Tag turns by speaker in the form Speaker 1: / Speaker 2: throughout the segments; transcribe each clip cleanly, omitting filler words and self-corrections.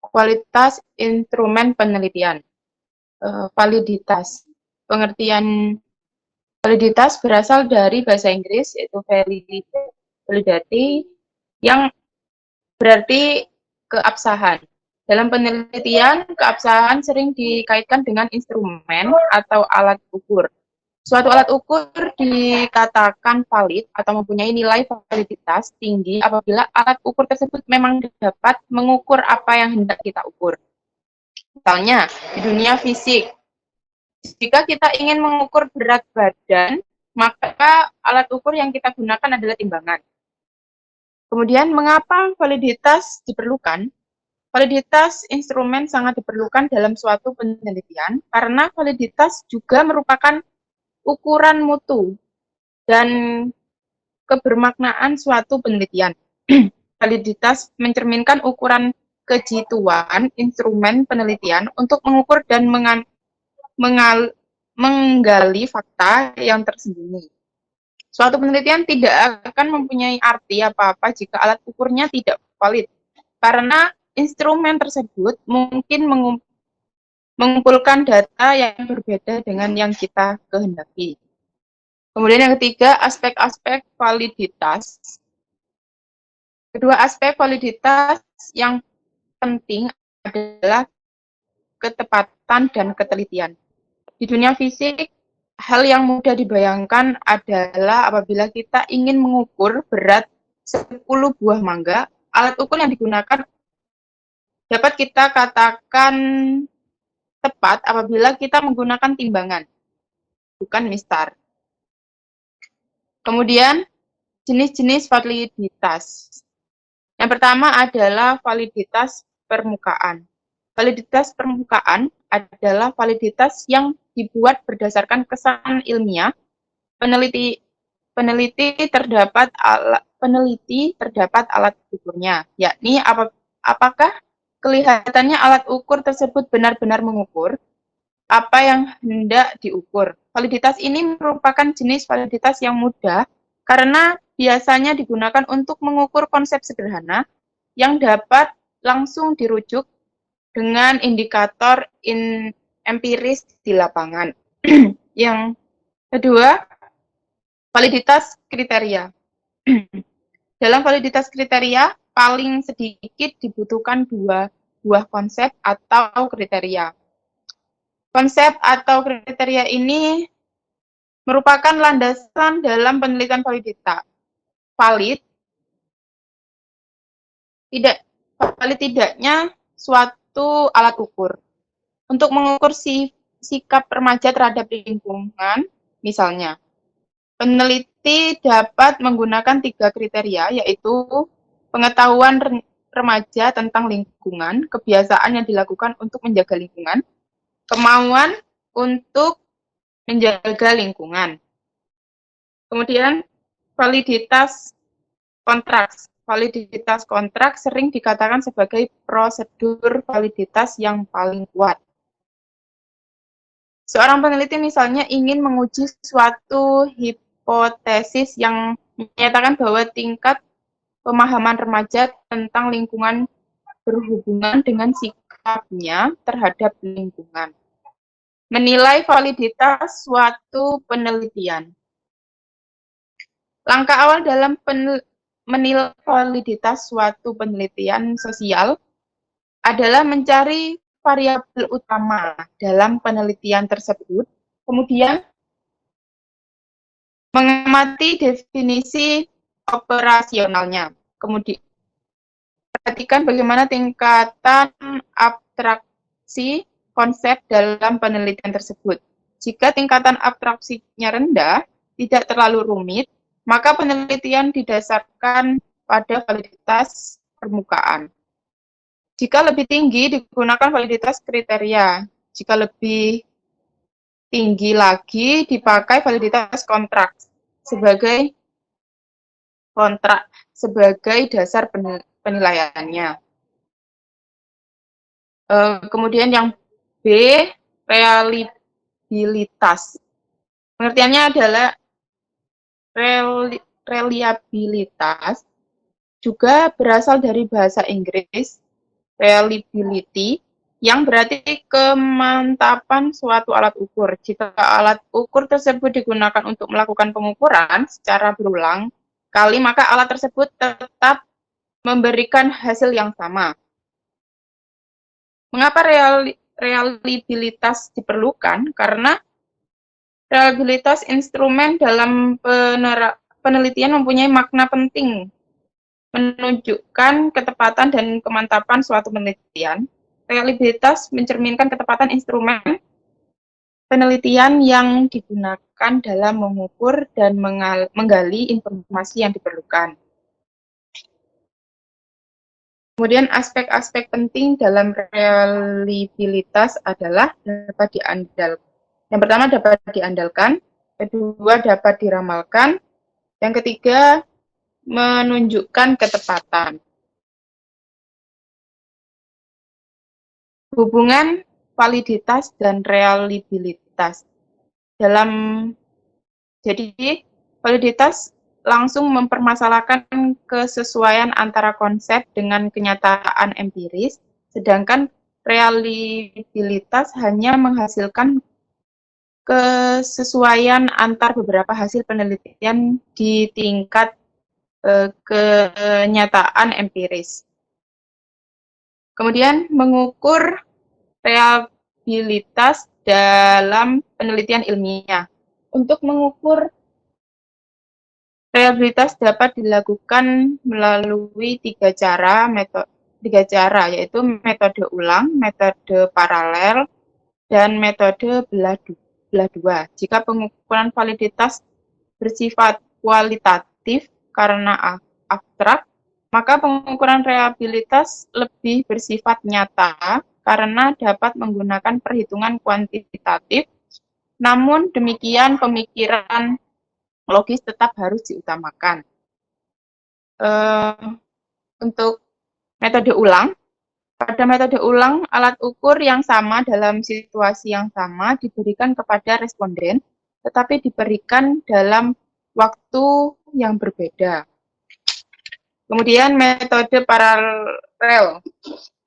Speaker 1: kualitas instrumen penelitian. Validitas. Pengertian validitas berasal dari bahasa Inggris, yaitu validity, yang berarti keabsahan. Dalam penelitian, keabsahan sering dikaitkan dengan instrumen atau alat ukur. Suatu alat ukur dikatakan valid atau mempunyai nilai validitas tinggi apabila alat ukur tersebut memang dapat mengukur apa yang hendak kita ukur. Misalnya, di dunia fisik, jika kita ingin mengukur berat badan, maka alat ukur yang kita gunakan adalah timbangan. Kemudian, mengapa validitas diperlukan? Validitas instrumen sangat diperlukan dalam suatu penelitian karena validitas juga merupakan ukuran mutu dan kebermaknaan suatu penelitian. Validitas mencerminkan ukuran kejituan instrumen penelitian untuk mengukur dan menggali fakta yang tersembunyi. Suatu penelitian tidak akan mempunyai arti apa-apa jika alat ukurnya tidak valid, karena instrumen tersebut mungkin mengumpulkan data yang berbeda dengan yang kita kehendaki. Kemudian yang ketiga, aspek-aspek validitas. Kedua aspek validitas yang penting adalah ketepatan dan ketelitian. Di dunia fisik, hal yang mudah dibayangkan adalah apabila kita ingin mengukur berat 10 buah mangga, alat ukur yang digunakan dapat kita katakan tepat apabila kita menggunakan timbangan, bukan mistar. Kemudian, jenis-jenis validitas. Yang pertama adalah validitas permukaan. Validitas permukaan adalah validitas yang dibuat berdasarkan kesan ilmiah. Peneliti terdapat alat ukurnya, yakni apakah kelihatannya alat ukur tersebut benar-benar mengukur apa yang hendak diukur. Validitas ini merupakan jenis validitas yang mudah karena biasanya digunakan untuk mengukur konsep sederhana yang dapat langsung dirujuk dengan indikator empiris di lapangan. Yang kedua, validitas kriteria. Dalam validitas kriteria, paling sedikit dibutuhkan 2 buah konsep atau kriteria. Konsep atau kriteria ini merupakan landasan dalam penelitian validitas. Valid tidaknya suatu alat ukur. Untuk mengukur sikap remaja terhadap lingkungan, misalnya, peneliti dapat menggunakan 3 kriteria, yaitu pengetahuan remaja tentang lingkungan, kebiasaan yang dilakukan untuk menjaga lingkungan, kemauan untuk menjaga lingkungan. Kemudian, validitas kontrak. Validitas kontrak sering dikatakan sebagai prosedur validitas yang paling kuat. Seorang peneliti misalnya ingin menguji suatu hipotesis yang menyatakan bahwa tingkat pemahaman remaja tentang lingkungan berhubungan dengan sikapnya terhadap lingkungan. Menilai validitas suatu penelitian. Langkah awal dalam menilai validitas suatu penelitian sosial adalah mencari variabel utama dalam penelitian tersebut, kemudian mengamati definisi operasionalnya, kemudian perhatikan bagaimana tingkatan abstraksi konsep dalam penelitian tersebut. Jika tingkatan abstraksinya rendah, tidak terlalu rumit, maka penelitian didasarkan pada validitas permukaan. Jika lebih tinggi, digunakan validitas kriteria. Jika lebih tinggi lagi, dipakai validitas kontrak sebagai dasar penilaiannya. Kemudian yang B, reliabilitas. Pengertiannya adalah reliabilitas juga berasal dari bahasa Inggris reliability, yang berarti kemantapan suatu alat ukur. Jika alat ukur tersebut digunakan untuk melakukan pengukuran secara berulang kali, maka alat tersebut tetap memberikan hasil yang sama. Mengapa reliabilitas diperlukan? Karena reliabilitas instrumen dalam penelitian mempunyai makna penting, menunjukkan ketepatan dan kemantapan suatu penelitian. Reliabilitas mencerminkan ketepatan instrumen penelitian yang digunakan dalam mengukur dan menggali informasi yang diperlukan. Kemudian aspek-aspek penting dalam reliabilitas adalah dapat diandalkan. Yang pertama dapat diandalkan, kedua dapat diramalkan, yang ketiga menunjukkan ketepatan. Hubungan validitas dan reliabilitas. Jadi validitas langsung mempermasalahkan kesesuaian antara konsep dengan kenyataan empiris, sedangkan reliabilitas hanya menghasilkan kesesuaian antar beberapa hasil penelitian di tingkat kenyataan empiris. Kemudian mengukur reliabilitas dalam penelitian ilmiah. Untuk mengukur reliabilitas dapat dilakukan melalui tiga cara, yaitu metode ulang, metode paralel, dan metode belah dua. Jika pengukuran validitas bersifat kualitatif karena abstrak, maka pengukuran reliabilitas lebih bersifat nyata karena dapat menggunakan perhitungan kuantitatif. Namun demikian, pemikiran logis tetap harus diutamakan. Untuk metode ulang, pada metode ulang, alat ukur yang sama dalam situasi yang sama diberikan kepada responden, tetapi diberikan dalam waktu yang berbeda. Kemudian metode paralel.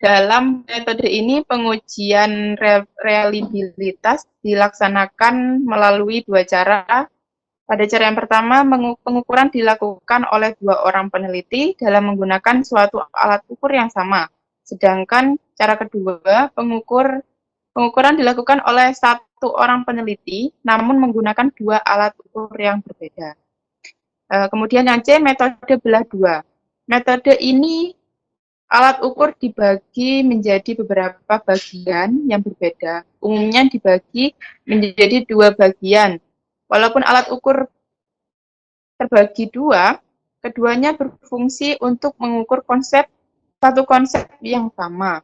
Speaker 1: Dalam metode ini pengujian reliabilitas dilaksanakan melalui dua cara. Pada cara yang pertama, pengukuran dilakukan oleh dua orang peneliti dalam menggunakan suatu alat ukur yang sama. Sedangkan cara kedua, pengukuran dilakukan oleh satu orang peneliti, namun menggunakan dua alat ukur yang berbeda. Kemudian yang C, metode belah dua. Metode ini alat ukur dibagi menjadi beberapa bagian yang berbeda. Umumnya dibagi menjadi dua bagian. Walaupun alat ukur terbagi dua, keduanya berfungsi untuk mengukur satu konsep yang sama.